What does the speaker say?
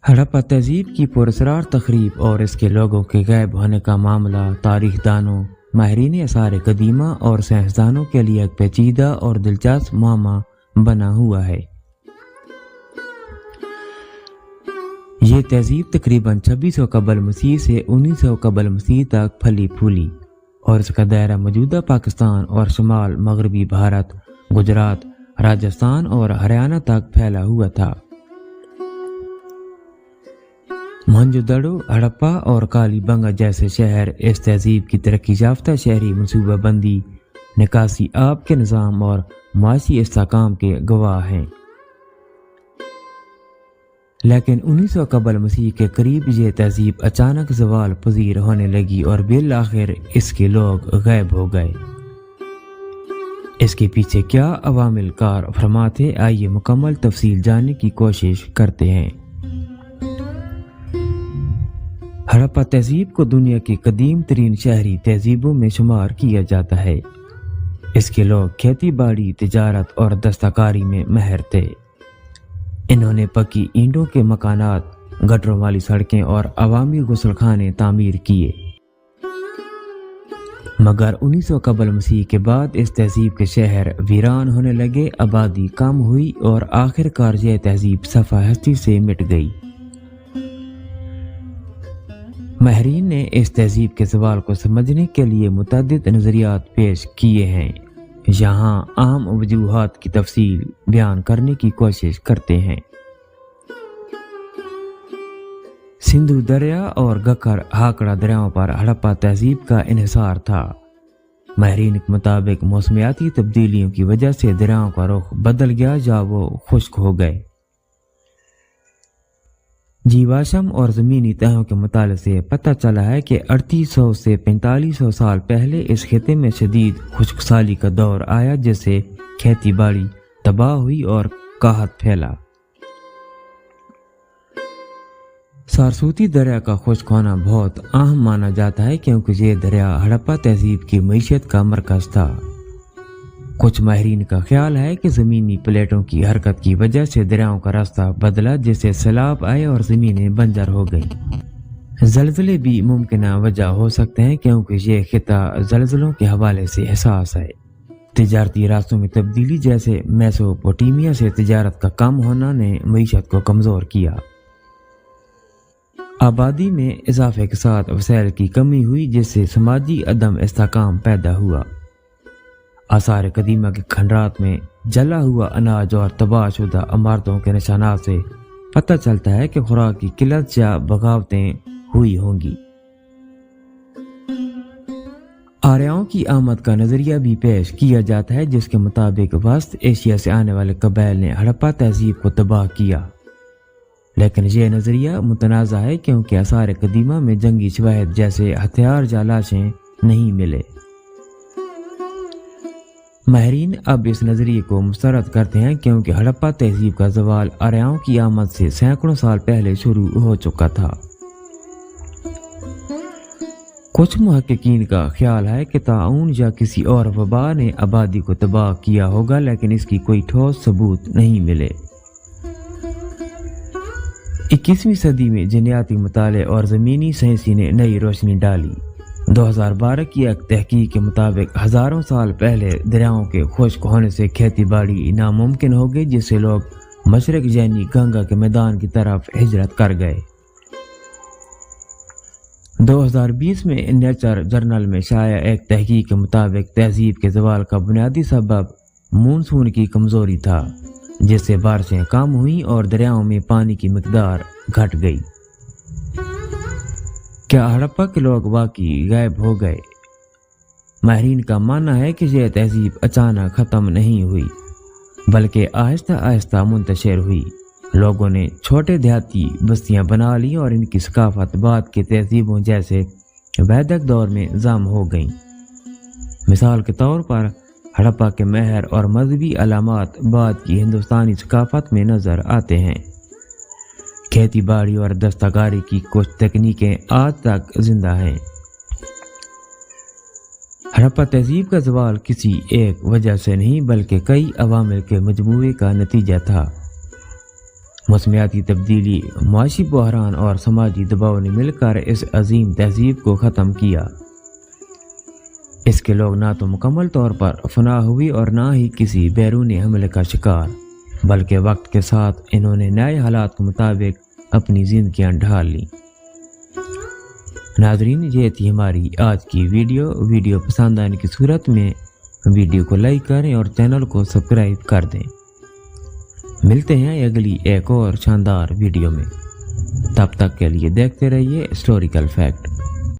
हड़प्पा तहजीब की पुरस्कार तकरीब और इसके लोगों के गायब होने का मामला तारीख दानों, माहिरीन आसार कदीमा और साइंसदानों के लिए एक पेचीदा और दिलचस्प मामला बना हुआ है। ये तहजीब तकरीबन 2600 कबल मसीह से 1900 कबल मसीह तक फली फूली और इसका दायरा मौजूदा पाकिस्तान और शुमाल मगरबी भारत, गुजरात, राजस्थान और हरियाणा तक फैला हुआ था। मोहनजोदड़ो, हड़प्पा और कालीबंगा जैसे शहर इस तहजीब की तरक्की याफ्ता शहरी मनसूबाबंदी, निकासी आब के निज़ाम और मुआशी इस्तेहकाम के गवाह हैं। लेकिन 1900 कबल मसीह के करीब ये तहजीब अचानक ज़वाल पजीर होने लगी और बिल आखिर इसके लोग गायब हो गए। इसके पीछे क्या अवामिल कार फरमा थे, आइए मुकम्मल तफसील जानने की कोशिश करते हैं। हड़प्पा तहजीब को दुनिया की कदीम तरीन शहरी तहजीबों में शुमार किया जाता है। इसके लोग खेती बाड़ी, तिजारत और दस्तकारी में माहिर थे। इन्होंने पक्की ईंटों के मकानात, गटरों वाली सड़कें और अवामी गुसलखाने तामीर किए। मगर 1900 कबल मसीह के बाद इस तहजीब के शहर वीरान होने लगे, आबादी कम हुई और आखिरकार यह तहजीब सफा हस्ती से मिट गई। माहिरीन ने इस तहजीब के सवाल को समझने के लिए मुतअद्दिद नज़रियात पेश किए हैं। यहाँ आम वजूहात की तफसील बयान करने की कोशिश करते हैं। सिंधु दरिया और गकर हाकड़ा दरियाओं पर हड़प्पा तहजीब का इन्हिसार था। माहिरीन के मुताबिक मौसमियाती तब्दीलियों की वजह से दरियाओं का रुख बदल गया या वो खुश्क हो गए। जीवाश्म और ज़मीनी तहों के मुताले से पता चला है कि 3800 से 4500 साल पहले इस खिते में शदीद खुश्कसाली का दौर आया, जिससे खेती बाड़ी तबाह हुई और काहत फैला। सारस्वती दरिया का खुश्क होना बहुत अहम माना जाता है क्योंकि ये दरिया हड़प्पा तहजीब की मईशत का मरकज था। कुछ माहिरीन का ख्याल है कि ज़मीनी प्लेटों की हरकत की वजह से दरियाओं का रास्ता बदला, जिससे सैलाब आए और ज़मीनें बंजर हो गईं। ज़लज़ले भी मुमकिन वजह हो सकते हैं क्योंकि ये खिता ज़लज़लों के हवाले से हसास है। तिजारती रास्तों में तब्दीली जैसे मेसोपोटामिया से तिजारत का कम होना ने मईशत को कमज़ोर किया। आबादी में इजाफे के साथ वसाइल की कमी हुई, जिससे समाजी अदम इस्तेहकाम पैदा हुआ। आसार कदीमा के खंडरात में जला हुआ अनाज और तबाहशुदा इमारतों के निशानात से पता चलता है कि खुराक की किल्लत या बगावतें हुई होंगी। आर्यों की आमद का नजरिया भी पेश किया जाता है, जिसके मुताबिक वस्त एशिया से आने वाले कबाइल ने हड़प्पा तहजीब को तबाह किया। लेकिन यह नजरिया मुतनाज़ा है क्योंकि आसार कदीमा में जंगी शवाहिद जैसे हथियार या लाशें नहीं मिले। माहिरीन अब इस नजरिए को मुस्तरद करते हैं क्योंकि हड़प्पा तहजीब का ज़वाल आर्यों की आमद से सैकड़ों साल पहले शुरू हो चुका था। कुछ मुहक्किकीन का ख्याल है कि ताउन या किसी और वबा ने आबादी को तबाह किया होगा, लेकिन इसकी कोई ठोस सबूत नहीं मिले। 21वीं सदी में जीनियाती मुताले और ज़मीनी साइंसी ने नई रोशनी डाली। 2012 की एक तहकीक के मुताबिक हजारों साल पहले दरियाओं के खुश्क होने से खेती बाड़ी नामुमकिन हो गई, जिससे लोग मशरक यानी गंगा के मैदान की तरफ हिजरत कर गए। 2020 में नेचर जर्नल में शाया एक तहकीक के मुताबिक तहजीब के ज़वाल का बुनियादी सबब मानसून की कमजोरी था, जिससे बारिशें कम हुई और दरियाओं में पानी की मिकदार घट गई। क्या हड़प्पा के लोग वाकई गायब हो गए? माहिरीन का मानना है कि यह तहजीब अचानक ख़त्म नहीं हुई, बल्कि आहिस्ता आहिस्ता मुंतशिर हुई। लोगों ने छोटे देहाती बस्तियां बना ली और इनकी सकाफत बाद के तहजीबों जैसे वैदिक दौर में जाम हो गईं। मिसाल के तौर पर हड़प्पा के महर और मजहबी अलामात बाद की हिंदुस्तानी सकाफत में नजर आते हैं। खेती बाड़ी और दस्तकारी की कुछ तकनीकें आज तक जिंदा हैं। हड़प्पा तहजीब का ज़वाल किसी एक वजह से नहीं बल्कि कई अवामिल के मजमूए का नतीजा था। موسمیاتی تبدیلی، معاشی بحران اور سماجی دباؤ نے مل کر اس عظیم تہذیب کو ختم کیا۔ اس کے لوگ نہ تو مکمل طور پر فنا ہوئی اور نہ ہی کسی بیرونی حملے کا شکار، بلکہ وقت کے ساتھ انہوں نے نئے حالات کے مطابق اپنی زندگیاں ڈھال لیں۔ ناظرین، یہ تھی ہماری آج کی ویڈیو پسند آنے کی صورت میں ویڈیو کو لائک کریں اور چینل کو سبسکرائب کر دیں۔ ملتے ہیں اگلی ایک اور شاندار ویڈیو میں، تب تک کے لیے دیکھتے رہیے ہسٹوریکل فیکٹ۔